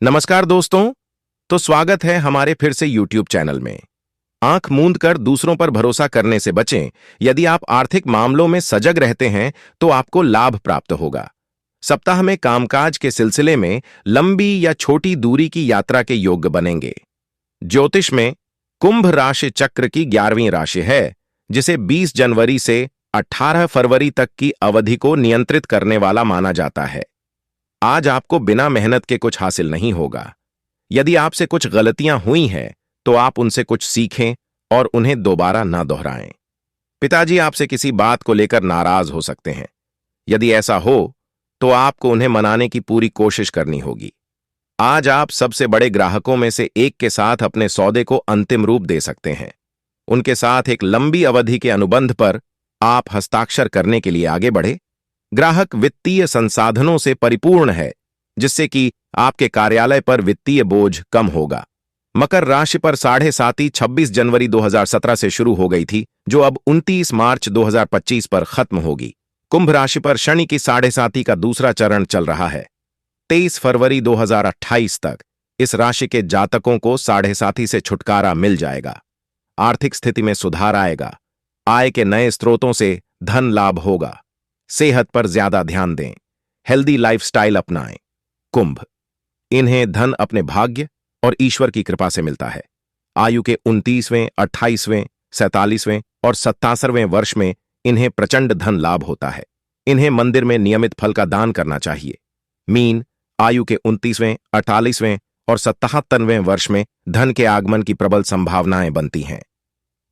नमस्कार दोस्तों। तो स्वागत है हमारे फिर से YouTube चैनल में। आंख मूंद कर दूसरों पर भरोसा करने से बचें। यदि आप आर्थिक मामलों में सजग रहते हैं तो आपको लाभ प्राप्त होगा। सप्ताह में कामकाज के सिलसिले में लंबी या छोटी दूरी की यात्रा के योग्य बनेंगे। ज्योतिष में कुंभ राशि चक्र की 11वीं राशि है, जिसे 20 जनवरी से 18 फरवरी तक की अवधि को नियंत्रित करने वाला माना जाता है। आज आपको बिना मेहनत के कुछ हासिल नहीं होगा। यदि आपसे कुछ गलतियां हुई हैं तो आप उनसे कुछ सीखें और उन्हें दोबारा ना दोहराएं। पिताजी आपसे किसी बात को लेकर नाराज हो सकते हैं। यदि ऐसा हो तो आपको उन्हें मनाने की पूरी कोशिश करनी होगी। आज आप सबसे बड़े ग्राहकों में से एक के साथ अपने सौदे को अंतिम रूप दे सकते हैं। उनके साथ एक लंबी अवधि के अनुबंध पर आप हस्ताक्षर करने के लिए आगे बढ़े। ग्राहक वित्तीय संसाधनों से परिपूर्ण है, जिससे कि आपके कार्यालय पर वित्तीय बोझ कम होगा। मकर राशि पर 7.5 26 जनवरी 2017 से शुरू हो गई थी, जो अब 29 मार्च 2025 पर खत्म होगी। कुंभ राशि पर शनि की 7.5 का दूसरा चरण चल रहा है। 23 फरवरी 2028 तक इस राशि के जातकों को 7.5 से छुटकारा मिल जाएगा। आर्थिक स्थिति में सुधार आएगा। आय के नए स्रोतों से धन लाभ होगा। सेहत पर ज्यादा ध्यान दें। हेल्दी लाइफस्टाइल अपनाएं। कुंभ, इन्हें धन अपने भाग्य और ईश्वर की कृपा से मिलता है। आयु के 29वें, 28वें, 47वें और 77वें वर्ष में इन्हें प्रचंड धन लाभ होता है। इन्हें मंदिर में नियमित फल का दान करना चाहिए। मीन, आयु के 29वें, 48वें और 77वें वर्ष में धन के आगमन की प्रबल संभावनाएं बनती हैं।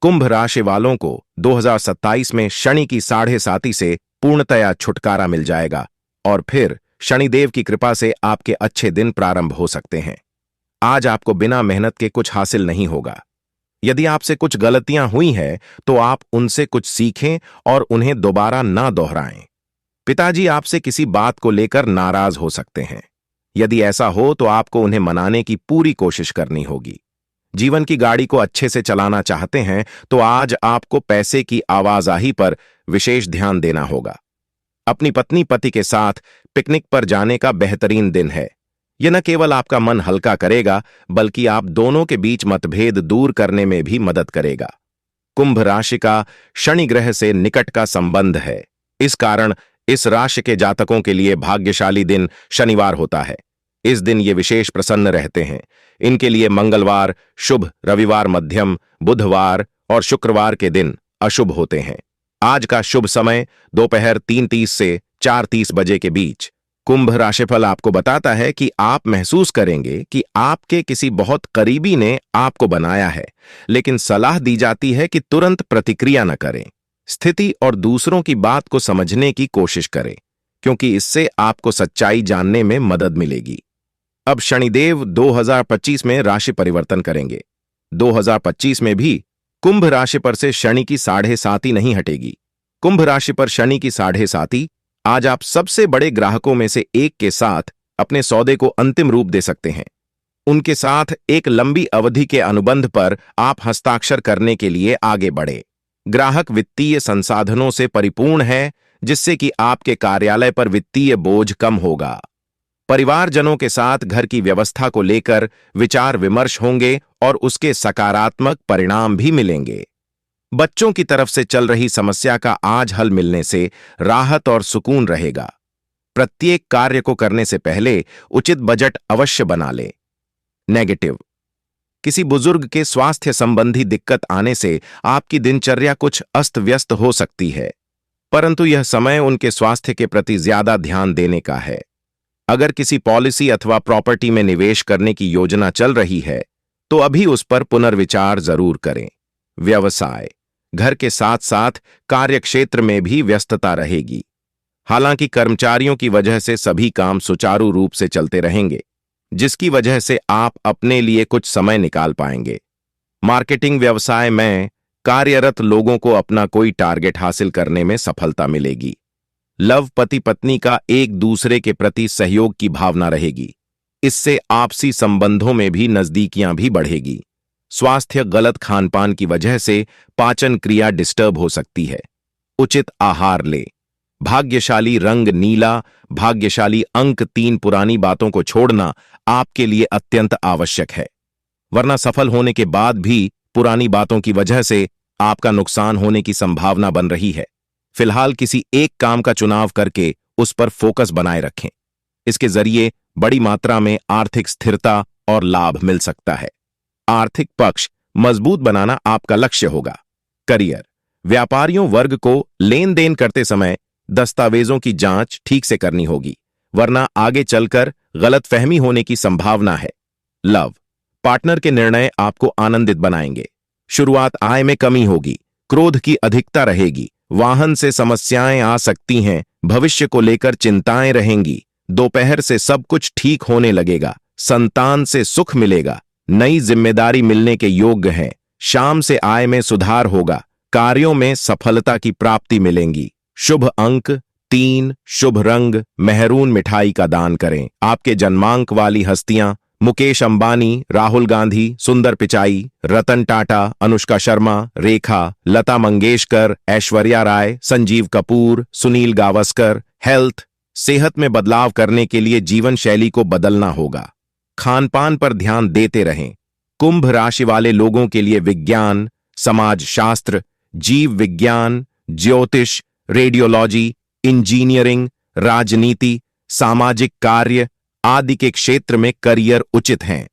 कुंभ राशि वालों को 2027 में शनि की 7.5 से पूर्णतया छुटकारा मिल जाएगा और फिर शनिदेव की कृपा से आपके अच्छे दिन प्रारंभ हो सकते हैं। आज आपको बिना मेहनत के कुछ हासिल नहीं होगा। यदि आपसे कुछ गलतियां हुई हैं तो आप उनसे कुछ सीखें और उन्हें दोबारा ना दोहराएं। पिताजी आपसे किसी बात को लेकर नाराज हो सकते हैं। यदि ऐसा हो तो आपको उन्हें मनाने की पूरी कोशिश करनी होगी। जीवन की गाड़ी को अच्छे से चलाना चाहते हैं तो आज आपको पैसे की आवाजाही पर विशेष ध्यान देना होगा। अपनी पत्नी पति के साथ पिकनिक पर जाने का बेहतरीन दिन है। यह न केवल आपका मन हल्का करेगा, बल्कि आप दोनों के बीच मतभेद दूर करने में भी मदद करेगा। कुंभ राशि का शनि ग्रह से निकट का संबंध है। इस कारण इस राशि के जातकों के लिए भाग्यशाली दिन शनिवार होता है। इस दिन ये विशेष प्रसन्न रहते हैं। इनके लिए मंगलवार शुभ, रविवार मध्यम, बुधवार और शुक्रवार के दिन अशुभ होते हैं। आज का शुभ समय दोपहर 3:30 से 4:30 बजे के बीच। कुंभ राशिफल आपको बताता है कि आप महसूस करेंगे कि आपके किसी बहुत करीबी ने आपको बनाया है, लेकिन सलाह दी जाती है कि तुरंत प्रतिक्रिया न करें। स्थिति और दूसरों की बात को समझने की कोशिश करें, क्योंकि इससे आपको सच्चाई जानने में मदद मिलेगी। अब शनिदेव 2025 में राशि परिवर्तन करेंगे। 2025 में भी कुंभ राशि पर से शनि की 7.5 नहीं हटेगी। कुंभ राशि पर शनि की 7.5 आज आप सबसे बड़े ग्राहकों में से एक के साथ अपने सौदे को अंतिम रूप दे सकते हैं। उनके साथ एक लंबी अवधि के अनुबंध पर आप हस्ताक्षर करने के लिए आगे बढ़े। ग्राहक वित्तीय संसाधनों से परिपूर्ण है, जिससे कि आपके कार्यालय पर वित्तीय बोझ कम होगा। परिवारजनों के साथ घर की व्यवस्था को लेकर विचार विमर्श होंगे और उसके सकारात्मक परिणाम भी मिलेंगे। बच्चों की तरफ से चल रही समस्या का आज हल मिलने से राहत और सुकून रहेगा। प्रत्येक कार्य को करने से पहले उचित बजट अवश्य बना ले। नेगेटिव, किसी बुजुर्ग के स्वास्थ्य संबंधी दिक्कत आने से आपकी दिनचर्या कुछ अस्त व्यस्त हो सकती है, परंतु यह समय उनके स्वास्थ्य के प्रति ज्यादा ध्यान देने का है। अगर किसी पॉलिसी अथवा प्रॉपर्टी में निवेश करने की योजना चल रही है तो अभी उस पर पुनर्विचार जरूर करें। व्यवसाय, घर के साथ साथ कार्यक्षेत्र में भी व्यस्तता रहेगी। हालांकि कर्मचारियों की वजह से सभी काम सुचारू रूप से चलते रहेंगे, जिसकी वजह से आप अपने लिए कुछ समय निकाल पाएंगे। मार्केटिंग व्यवसाय में कार्यरत लोगों को अपना कोई टारगेट हासिल करने में सफलता मिलेगी। लव, पति पत्नी का एक दूसरे के प्रति सहयोग की भावना रहेगी। इससे आपसी संबंधों में भी नजदीकियां भी बढ़ेगी। स्वास्थ्य, गलत खानपान की वजह से पाचन क्रिया डिस्टर्ब हो सकती है। उचित आहार ले। भाग्यशाली रंग नीला, भाग्यशाली अंक 3। पुरानी बातों को छोड़ना आपके लिए अत्यंत आवश्यक है, वरना सफल होने के बाद भी पुरानी बातों की वजह से आपका नुकसान होने की संभावना बन रही है। फिलहाल किसी एक काम का चुनाव करके उस पर फोकस बनाए रखें। इसके जरिए बड़ी मात्रा में आर्थिक स्थिरता और लाभ मिल सकता है। आर्थिक पक्ष मजबूत बनाना आपका लक्ष्य होगा। करियर, व्यापारियों वर्ग को लेन देन करते समय दस्तावेजों की जांच ठीक से करनी होगी, वरना आगे चलकर गलतफहमी होने की संभावना है। लव, पार्टनर के निर्णय आपको आनंदित बनाएंगे। शुरुआत आय में कमी होगी, क्रोध की अधिकता रहेगी, वाहन से समस्याएं आ सकती हैं, भविष्य को लेकर चिंताएं रहेंगी। दोपहर से सब कुछ ठीक होने लगेगा, संतान से सुख मिलेगा, नई जिम्मेदारी मिलने के योग्य हैं। शाम से आय में सुधार होगा, कार्यों में सफलता की प्राप्ति मिलेंगी। शुभ अंक 3, शुभ रंग मेहरून मिठाई का दान करें। आपके जन्मांक वाली हस्तियां मुकेश अंबानी, राहुल गांधी, सुंदर पिचाई, रतन टाटा, अनुष्का शर्मा, रेखा, लता मंगेशकर, ऐश्वर्या राय, संजीव कपूर, सुनील गावस्कर। हेल्थ, सेहत में बदलाव करने के लिए जीवन शैली को बदलना होगा। खानपान पर ध्यान देते रहें। कुंभ राशि वाले लोगों के लिए विज्ञान, समाजशास्त्र, जीव विज्ञान, ज्योतिष, रेडियोलॉजी, इंजीनियरिंग, राजनीति, सामाजिक कार्य आदि के क्षेत्र में करियर उचित हैं।